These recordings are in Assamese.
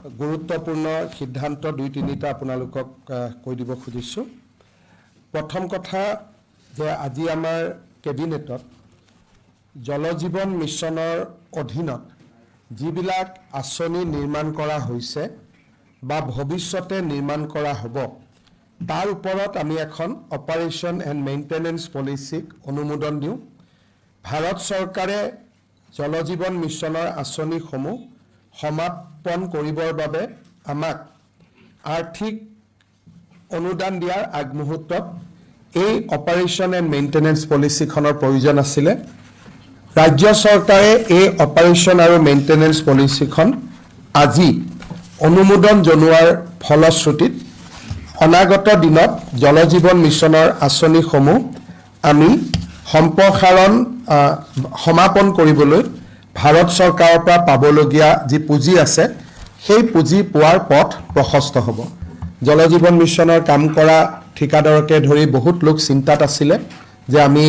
গুৰুত্বপূৰ্ণ সিদ্ধান্ত দুই তিনিটা আপোনালোকক কৈ দিব খুজিছোঁ। প্ৰথম কথা যে আজি আমাৰ কেবিনেটত জল জীৱন মিছনৰ অধীনত যিবিলাক আঁচনি নিৰ্মাণ কৰা হৈছে বা ভৱিষ্যতে নিৰ্মাণ কৰা হ'ব তাৰ ওপৰত আমি এখন অপাৰেশ্যন এণ্ড মেইনটেনেন্স পলিচিক অনুমোদন দিওঁ। ভাৰত চৰকাৰে জল জীৱন মিছনৰ আঁচনিসমূহ সমাপন কৰিবৰ বাবে আমাক আৰ্থিক অনুদান দিয়াৰ আগমুহূৰ্তত এই অপাৰেশ্যন এণ্ড মেইনটেনেন্স পলিচিখনৰ প্ৰয়োজন আছিলে। ৰাজ্য চৰকাৰে এই অপাৰেশ্যন আৰু মেইনটেনেন্স পলিচিখন আজি অনুমোদন জনোৱাৰ ফলশ্ৰুতিত অনাগত দিনত জল জীৱন মিছনৰ আঁচনিসমূহ আমি সম্প্ৰসাৰণ সমাপন কৰিবলৈ ভাৰত চৰকাৰৰ পৰা পাবলগীয়া যি পুঁজি আছে সেই পুঁজি পোৱাৰ পথ প্ৰশস্ত হ'ব। জল জীৱন মিছনৰ কাম কৰা ঠিকাদাৰকে ধৰি বহুত লোক চিন্তাত আছিলে যে আমি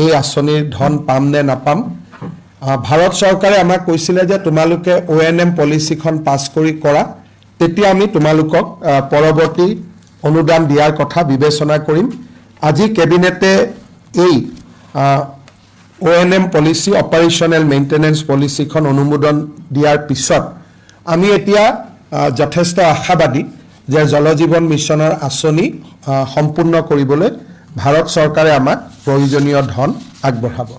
এই আঁচনিৰ ধন পাম নে নাপাম। ভাৰত চৰকাৰে আমাক কৈছিলে যে তোমালোকে ONM পলিচিখন পাছ কৰি কৰা, তেতিয়া আমি তোমালোকক পৰৱৰ্তী অনুদান দিয়াৰ কথা বিবেচনা কৰিম। আজি কেবিনেটে এই ONM পলিচি অপাৰেশ্যনেল মেইনটেনেন্স পলিচিখন অনুমোদন দিয়াৰ পিছত আমি এতিয়া যথেষ্ট আশাবাদী যে জল জীৱন মিছনৰ আঁচনি সম্পূৰ্ণ কৰিবলৈ ভাৰত চৰকাৰে আমাক প্ৰয়োজনীয় ধন আগবঢ়াব।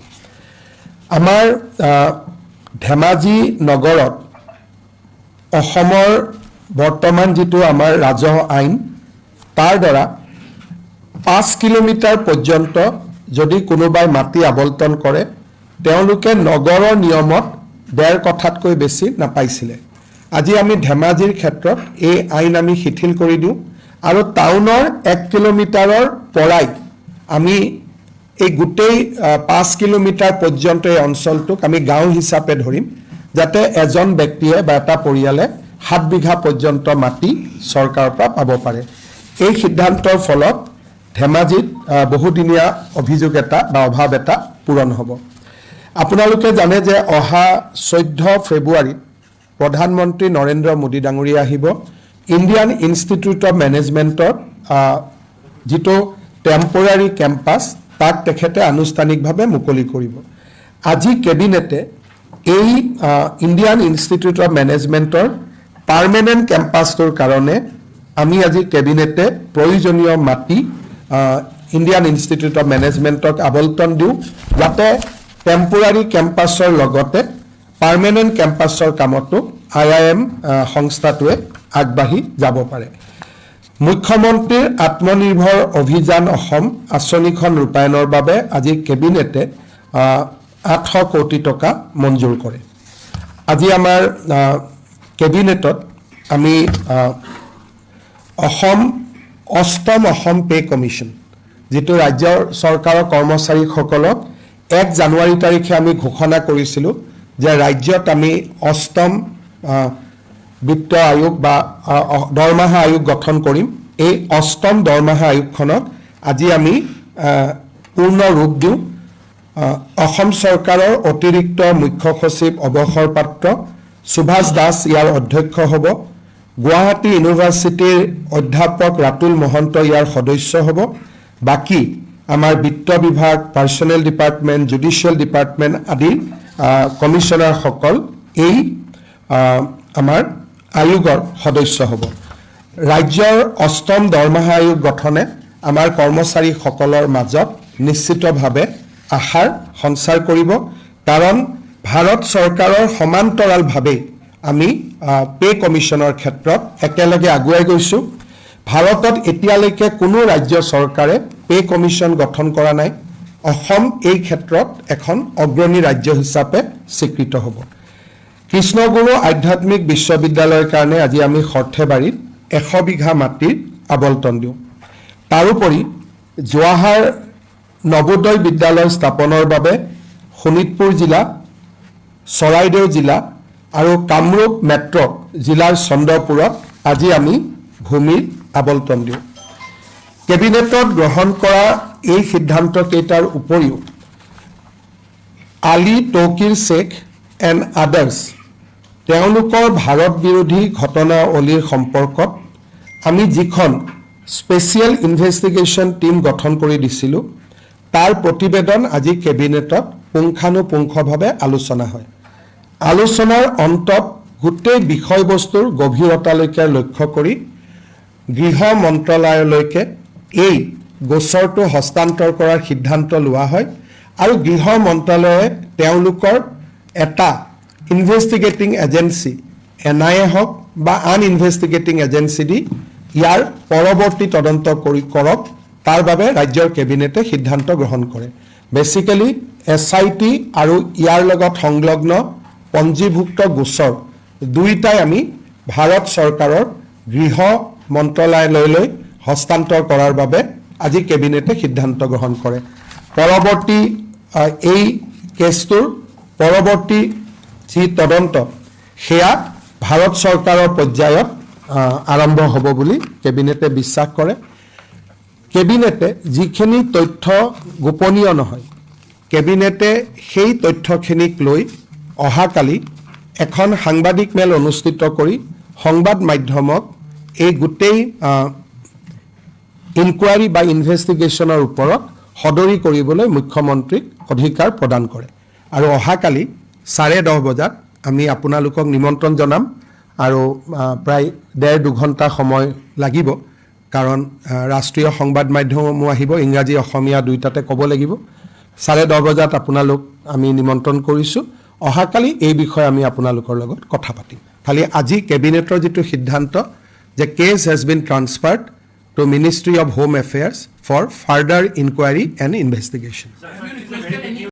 আমাৰ ধেমাজি নগৰত অসমৰ বৰ্তমান যিটো আমাৰ ৰাজহ আইন তাৰ দ্বাৰা 5 কিলোমিটাৰ পৰ্যন্ত যদি কোনোবাই মাটি আবণ্টন কৰে তেওঁলোকে নগৰৰ নিয়মত 1.5 কঠাতকৈ বেছি নাপাইছিলে। আজি আমি ধেমাজিৰ ক্ষেত্ৰত এই আইন আমি শিথিল কৰি দিওঁ আৰু টাউনৰ 1 কিলোমিটাৰৰ পৰাই আমি এই গোটেই 5 কিলোমিটাৰ পৰ্যন্ত এই অঞ্চলটোক আমি গাঁও হিচাপে ধৰিম, যাতে এজন ব্যক্তিয়ে বা এটা পৰিয়ালে 7 বিঘা পৰ্যন্ত মাটি চৰকাৰৰ পৰা পাব পাৰে। এই সিদ্ধান্তৰ ফলত ধেমাজিত বহুদিনীয়া অভিযোগ এটা বা অভাৱ এটা পূৰণ হ'ব। আপোনালোকে জানে যে অহা 14 ফেব্ৰুৱাৰীত প্ৰধানমন্ত্ৰী নৰেন্দ্ৰ মোদী ডাঙৰীয়া আহিব। ইণ্ডিয়ান ইনষ্টিটিউট অফ মেনেজমেণ্টৰ যিটো টেম্পৰাৰী কেম্পাছ তাক তেখেতে আনুষ্ঠানিকভাৱে মুকলি কৰিব। আজি কেবিনেটে এই ইণ্ডিয়ান ইনষ্টিটিউট অফ মেনেজমেণ্টৰ পাৰ্মানেণ্ট কেম্পাছটোৰ কাৰণে আমি আজি কেবিনেটে প্ৰয়োজনীয় মাটি ইণ্ডিয়ান ইনষ্টিটিউট অফ মেনেজমেণ্টক আবণ্টন দিওঁ, যাতে টেম্পৰাৰী কেম্পাছৰ লগতে পাৰ্মানেণ্ট কেম্পাছৰ কামতো IIM সংস্থাটোৱে আগবাঢ়ি যাব পাৰে। মুখ্যমন্ত্ৰীৰ আত্মনিৰ্ভৰ অভিযান অসম আঁচনিখন ৰূপায়ণৰ বাবে আজি কেবিনেটে 800 কোটি টকা মঞ্জুৰ কৰে। আজি আমাৰ কেবিনেটত আমি অষ্টম অসম পে কমিশ্যন, যিটো ৰাজ্যৰ চৰকাৰৰ কৰ্মচাৰীসকলক 1 জানুৱাৰী তাৰিখে আমি ঘোষণা কৰিছিলোঁ যে ৰাজ্যত আমি অষ্টম বিত্ত আয়োগ বা দৰমহা আয়োগ গঠন কৰিম। এই অষ্টম দৰমহা আয়োগখনক আজি আমি পূৰ্ণ ৰূপ দিওঁ। অসম চৰকাৰৰ অতিৰিক্ত মুখ্য সচিব অৱসৰপ্ৰাপ্ত সুভাষ দাস ইয়াৰ অধ্যক্ষ হ'ব। গুৱাহাটী ইউনিভাৰ্চিটিৰ অধ্যাপক ৰাতুল মহন্ত ইয়াৰ সদস্য হ'ব। বাকী আমাৰ বিত্ত বিভাগ, পাৰ্চনেল ডিপাৰ্টমেণ্ট, জুডিচিয়েল ডিপাৰ্টমেণ্ট আদিৰ কমিশ্যনাৰসকল এই আমাৰ আয়োগৰ সদস্য হ'ব। ৰাজ্যৰ অষ্টম দৰমহা আয়োগ গঠনে আমাৰ কৰ্মচাৰীসকলৰ মাজত নিশ্চিতভাৱে আশাৰ সঞ্চাৰ কৰিব, কাৰণ ভাৰত চৰকাৰৰ সমান্তৰালভাৱে আমি পে কমিশ্যনৰ ক্ষেত্ৰত একেলগে আগুৱাই গৈছোঁ। ভাৰতত এতিয়ালৈকে কোনো ৰাজ্য চৰকাৰে পে কমিশ্যন গঠন কৰা নাই। অসম এই ক্ষেত্ৰত এখন অগ্ৰণী ৰাজ্য হিচাপে স্বীকৃত হ'ব। কৃষ্ণগুৰু আধ্যাত্মিক বিশ্ববিদ্যালয়ৰ কাৰণে আজি আমি সৰ্থেবাৰীত 100 বিঘা মাটিৰ আবণ্টন দিওঁ। তাৰোপৰি জৱাহাৰ নৱোদয় বিদ্যালয় স্থাপনৰ বাবে শোণিতপুৰ জিলা, চৰাইদেউ জিলা আৰু কামৰূপ মেট্ৰ' জিলাৰ চন্দ্ৰপুৰত আজি আমি ভূমিৰ আবণ্টন দিওঁ। কেবিনেটত গ্ৰহণ কৰা এই সিদ্ধান্তকেইটাৰ উপৰিও আলী তৌকিৰ শ্বেখ এণ্ড আদাৰ্ছ তেওঁলোকৰ ভাৰত বিৰোধী ঘটনাৱলীৰ সম্পৰ্কত আমি যিখন স্পেচিয়েল ইনভেষ্টিগেশ্যন টীম গঠন কৰি দিছিলোঁ তাৰ প্ৰতিবেদন আজি কেবিনেটত পুংখানুপুংখভাৱে আলোচনা হয়। আলোচনাৰ অন্তত গোটেই বিষয়বস্তুৰ গভীৰতালৈকে লক্ষ্য কৰি গৃহ মন্ত্ৰালয়লৈকে এই গোচৰটো হস্তান্তৰ কৰাৰ সিদ্ধান্ত লোৱা হয় আৰু গৃহ মন্ত্ৰালয়ে তেওঁলোকৰ এটা ইনভেষ্টিগেটিং এজেঞ্চি NIA হওক বা আন ইনভেষ্টিগেটিং এজেঞ্চি দি ইয়াৰ পৰৱৰ্তী তদন্ত কৰক তাৰ বাবে ৰাজ্যৰ কেবিনেটে সিদ্ধান্ত গ্ৰহণ কৰে। বেচিকেলি SIT আৰু ইয়াৰ লগত সংলগ্ন পঞ্জীভুক্ত গোচৰ দুইটাই আমি ভাৰত চৰকাৰৰ গৃহ মন্ত্ৰালয়লৈ হস্তান্তৰ কৰাৰ বাবে আজি কেবিনেটে সিদ্ধান্ত গ্ৰহণ কৰে। পৰৱৰ্তী এই কেছটোৰ পৰৱৰ্তী যি তদন্ত সেয়া ভাৰত চৰকাৰৰ পৰ্যায়ত আৰম্ভ হ'ব বুলি কেবিনেটে বিশ্বাস কৰে। কেবিনেটে যিখিনি তথ্য গোপনীয় নহয় কেবিনেটে সেই তথ্যখিনিক লৈ অহাকালি এখন সাংবাদিক মেল অনুষ্ঠিত কৰি সংবাদ মাধ্যমক এই গোটেই ইনকুৱাৰী বা ইনভেষ্টিগেশ্যনৰ ওপৰত সদৰি কৰিবলৈ মুখ্যমন্ত্ৰীক অধিকাৰ প্ৰদান কৰে। আৰু অহাকালি 10:30 বজাত আমি আপোনালোকক নিমন্ত্ৰণ জনাম আৰু প্ৰায় 1.5-2 ঘণ্টা সময় লাগিব, কাৰণ ৰাষ্ট্ৰীয় সংবাদ মাধ্যমসমূহ আহিব, ইংৰাজী অসমীয়া দুইটাতে ক'ব লাগিব। 10:30 বজাত আপোনালোক আমি নিমন্ত্ৰণ কৰিছোঁ। অহাকালি এই বিষয়ে আমি আপোনালোকৰ লগত কথা পাতিম। খালি আজি কেবিনেটৰ যিটো সিদ্ধান্ত যে case has been transferred to ministry of home affairs for further enquiry and investigation.